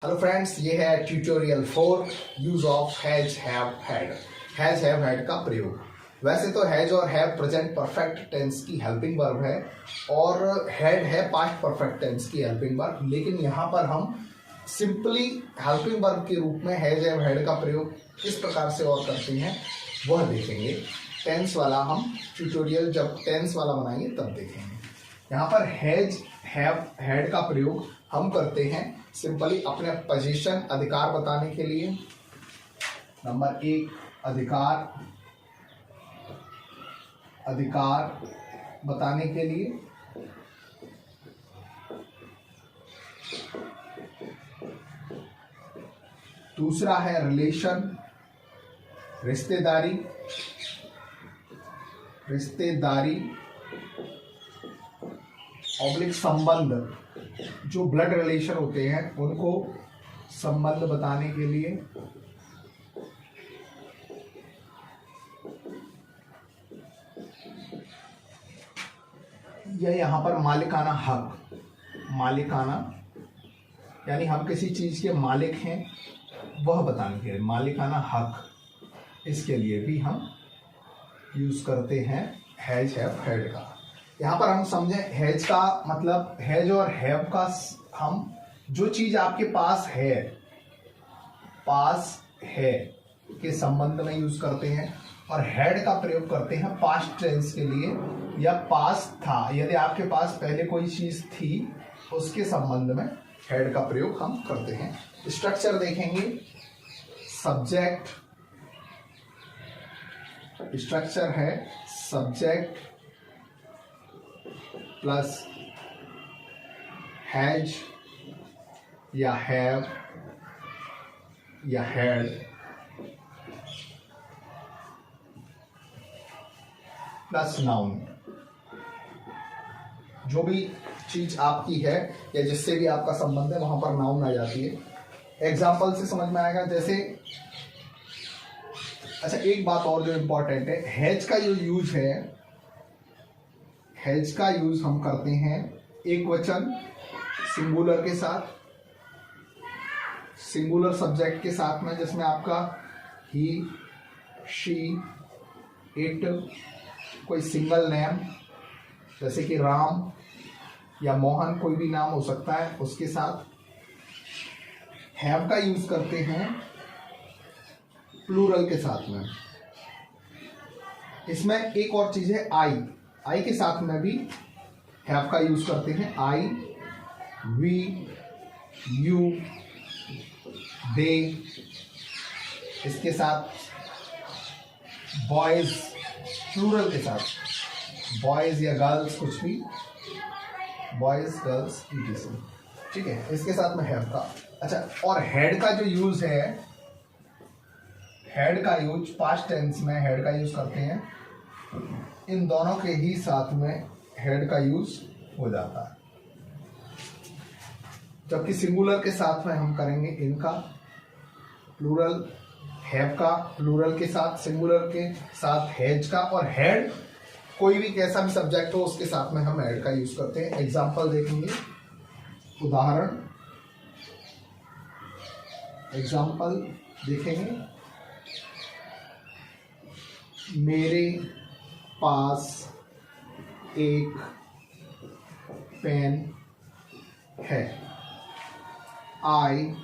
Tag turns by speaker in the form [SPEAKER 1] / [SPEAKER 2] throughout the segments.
[SPEAKER 1] Hello friends, ये है tutorial 4 use of has have had. Has have had का प्रयोग। वैसे तो हैज और हैव प्रेजेंट परफेक्ट टेंस की हेल्पिंग वर्ब है और हैड है पास्ट परफेक्ट टेंस की हेल्पिंग वर्ब, लेकिन यहाँ पर हम सिंपली हेल्पिंग वर्ब के रूप में हैज हैव हैड का प्रयोग किस प्रकार से और करते हैं वह देखेंगे। टेंस वाला हम ट्यूटोरियल जब टेंस वाला बनाएंगे तब देखेंगे। यहाँ पर हैज हैव हैड का प्रयोग हम करते हैं सिंपली अपने पोजीशन अधिकार बताने के लिए। नंबर 1 अधिकार बताने के लिए। दूसरा है रिलेशन, रिश्तेदारी ऑब्लिक संबंध, जो ब्लड रिलेशन होते हैं उनको संबंध बताने के लिए। यह यहाँ पर मालिकाना हक, यानी हम किसी चीज के मालिक हैं वह बताने के लिए मालिकाना हक, इसके लिए भी हम यूज करते हैं हैज हैव हैड का। यहाँ पर हम समझें हैज का मतलब हैज और हैव का हम जो चीज आपके पास है के संबंध में यूज करते हैं, और हैड का प्रयोग करते हैं पास्ट टेंस के लिए या पास्ट था। यदि आपके पास पहले कोई चीज थी उसके संबंध में हैड का प्रयोग हम करते हैं। स्ट्रक्चर देखेंगे। सब्जेक्ट, स्ट्रक्चर है सब्जेक्ट प्लस हैज या हैव या हैड प्लस नाउन। जो भी चीज आपकी है या जिससे भी आपका संबंध है वहां पर नाउन आ जाती है। एग्जाम्पल से समझ में आएगा। जैसे अच्छा, एक बात और जो इंपॉर्टेंट है, हैज का जो यूज है, हैज का यूज हम करते हैं एक वचन सिंगुलर के साथ, सिंगुलर सब्जेक्ट के साथ में, जिसमें आपका ही, शी, इट, कोई सिंगल नेम जैसे कि राम या मोहन, कोई भी नाम हो सकता है उसके साथ। हैव का यूज करते हैं प्लूरल के साथ में। इसमें एक और चीज है आई के साथ में भी हैव का यूज करते हैं। आई, वी, यू, दे, इसके साथ बॉयज प्लूरल के साथ, बॉयज या गर्ल्स, कुछ भी, बॉयज गर्ल्स etc। ठीक है, इसके साथ में हैव का। अच्छा, और हेड का जो यूज है, हेड का यूज पास्ट टेंस में हेड का यूज करते हैं। इन दोनों के ही साथ में हेड का यूज हो जाता है, जबकि सिंगुलर के साथ में हम करेंगे इनका। प्लूरल हैव का प्लूरल के साथ, सिंगुलर के साथ हैज का, और हेड कोई भी कैसा भी सब्जेक्ट हो उसके साथ में हम हेड का यूज करते हैं। एग्जाम्पल देखेंगे, उदाहरण, एग्जाम्पल देखेंगे। मेरे पास एक पेन है। आई,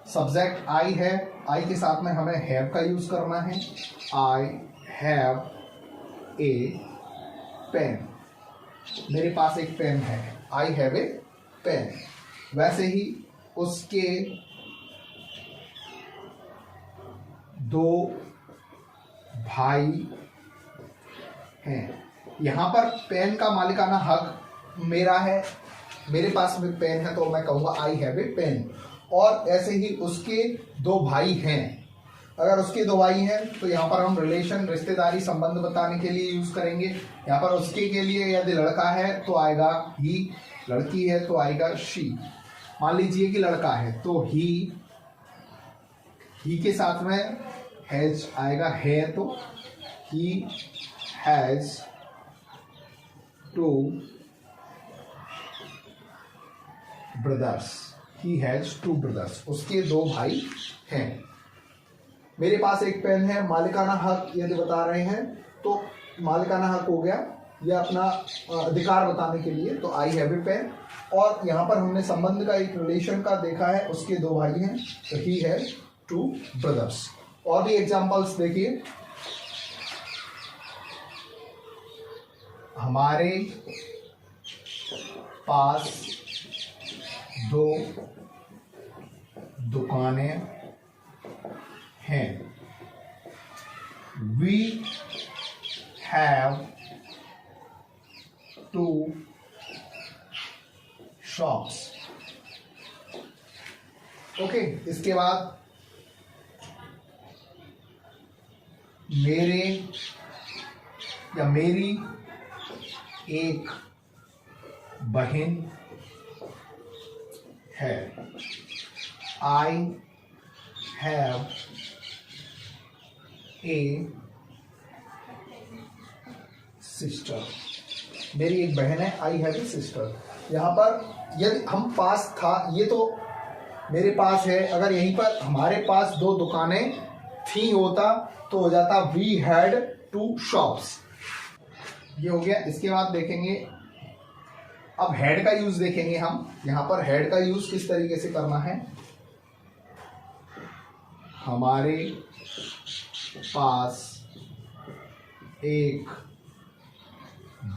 [SPEAKER 1] सब्जेक्ट आई है, आई के साथ में हमें हैव का यूज करना है। आई हैव ए पेन, मेरे पास एक पेन है। I have a pen. वैसे ही उसके दो भाई हैं। यहां पर पेन का मालिकाना हक मेरा है, मेरे पास में पेन है तो मैं कहूंगा आई हैव ए पेन। और ऐसे ही उसके दो भाई हैं, अगर उसके दो भाई हैं तो यहाँ पर हम रिलेशन, रिश्तेदारी, संबंध बताने के लिए यूज करेंगे। यहाँ पर उसके के लिए यदि लड़का है तो आएगा ही, लड़की है तो आएगा शी। मान लीजिए कि लड़का है तो ही के साथ में हैज आएगा, है तो he has two brothers। He has two brothers, उसके दो भाई हैं। मेरे पास एक पेन है, मालिकाना हक यदि बता रहे हैं तो मालिकाना हक हो गया, यह अपना अधिकार बताने के लिए, तो आई हैव ए पेन। और यहाँ पर हमने संबंध का एक रिलेशन का देखा है, उसके दो भाई हैं, तो ही हैज टू ब्रदर्स। और भी एग्जांपल्स देखिए, हमारे पास दो दुकानें हैं। We have two shops. Okay, इसके बाद मेरे या मेरी एक बहन है। I have a sister. मेरी एक बहन है, आई हैव ए सिस्टर। यहाँ पर यदि हम पास था, ये तो मेरे पास है, अगर यहीं पर हमारे पास दो दुकानें थी होता तो हो जाता वी हैड टू शॉप्स। ये हो गया। इसके बाद देखेंगे, अब हैड का यूज देखेंगे हम। यहाँ पर हैड का यूज किस तरीके से करना है। हमारे पास एक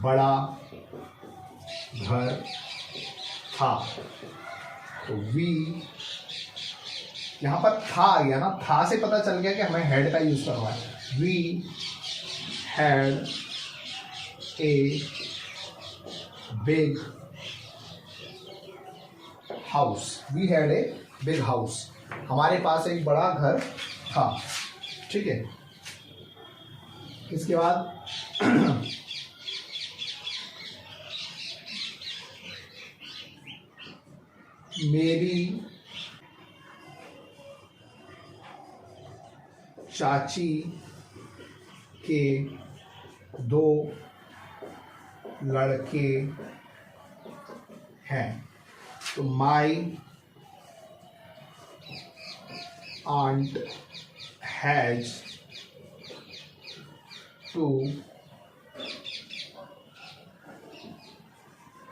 [SPEAKER 1] बड़ा घर था, तो वी, यहां पर था आ गया ना, था से पता चल गया कि हमें हैड का यूज करना है। We had a big house. We had a big house, हमारे पास एक बड़ा घर था। ठीक है। इसके बाद मेरी चाची के दो लड़के हैं, तो my aunt has two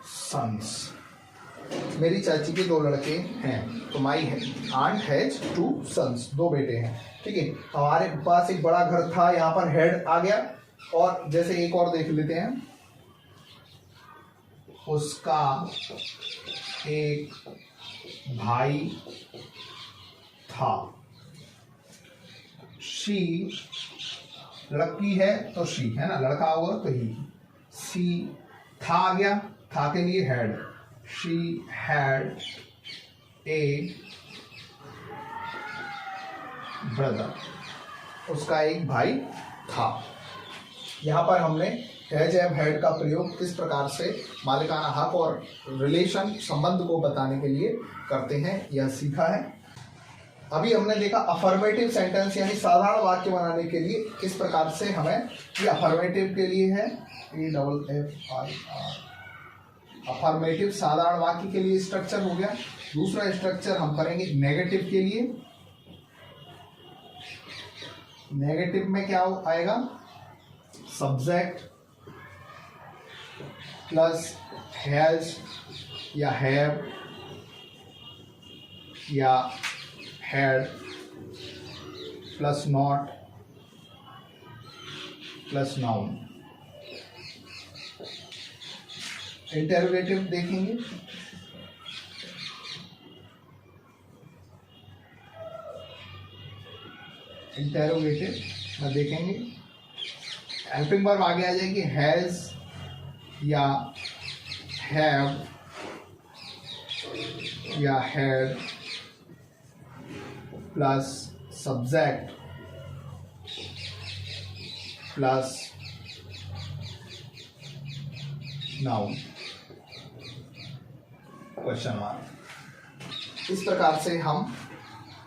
[SPEAKER 1] sons. मेरी चाची के दो लड़के हैं, तो my aunt has two sons, दो बेटे हैं। ठीक है। हमारे पास एक बड़ा घर था, यहाँ पर हेड आ गया। और जैसे एक और देख लेते हैं, उसका एक भाई था। शी, लड़की है तो शी है ना, लड़का होगा तो ही। सी, था आ गया, था के लिए had. She had a brother, उसका एक भाई था। यहाँ पर हमने हैज हैव हैड का प्रयोग किस प्रकार से मालिकाना हक और रिलेशन, संबंध को बताने के लिए करते हैं, यह सीखा है। अभी हमने देखा अफर्मेटिव सेंटेंस यानी साधारण वाक्य बनाने के लिए किस प्रकार से हमें, ये अफर्मेटिव के लिए है, AFFIR, अफर्मेटिव साधारण वाक्य के लिए स्ट्रक्चर हो गया। दूसरा स्ट्रक्चर हम करेंगे नेगेटिव के लिए। नेगेटिव में क्या आएगा, सब्जेक्ट प्लस हैज या हैव या had plus not plus noun. Interrogative देखेंगे, इंटरोगेटिव में देखेंगे हेल्पिंग वर्ब आगे आ जाएगी, हैज या हैव या had plus subject plus noun question mark. इस प्रकार से हम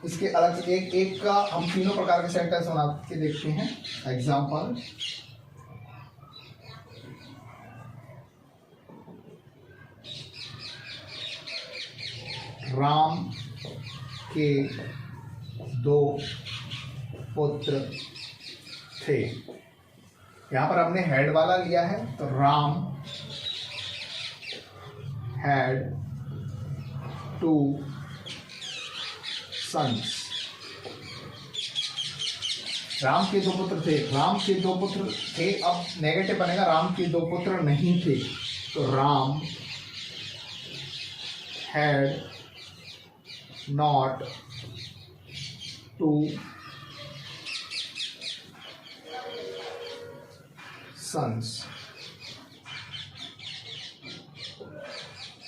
[SPEAKER 1] इसके अलग से एक एक का हम तीनों प्रकार के सेंटेंस बना के देखते हैं। एग्जाम्पल, राम के 2 पुत्र थे। यहां पर हमने हैड वाला लिया है, तो राम हैड 2 sons। राम के 2 पुत्र थे, राम के 2 पुत्र थे, अब नेगेटिव बनेगा, राम के 2 पुत्र नहीं थे, तो राम हैड नॉट 2 sons।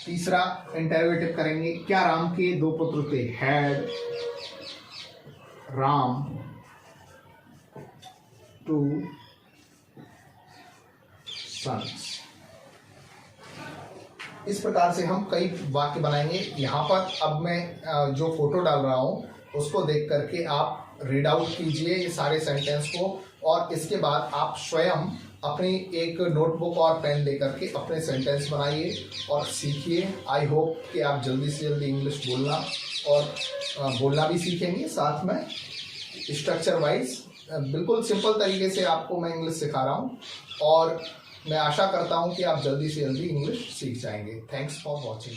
[SPEAKER 1] तीसरा इंटरोगेटिव करेंगे, क्या राम के 2 पुत्र थे? Had Ram 2 sons। इस प्रकार से हम कई वाक्य बनाएंगे। यहाँ पर अब मैं जो फोटो डाल रहा हूँ उसको देख करके आप रीड आउट कीजिए ये सारे सेंटेंस को, और इसके बाद आप स्वयं अपनी एक नोटबुक और पेन लेकर के अपने सेंटेंस बनाइए और सीखिए। आई होप कि आप जल्दी से जल्दी इंग्लिश बोलना और बोलना भी सीखेंगे, साथ में स्ट्रक्चर वाइज बिल्कुल सिंपल तरीके से आपको मैं इंग्लिश सिखा रहा हूँ, और मैं आशा करता हूँ कि आप जल्दी से जल्दी इंग्लिश सीख जाएंगे। Thanks for watching.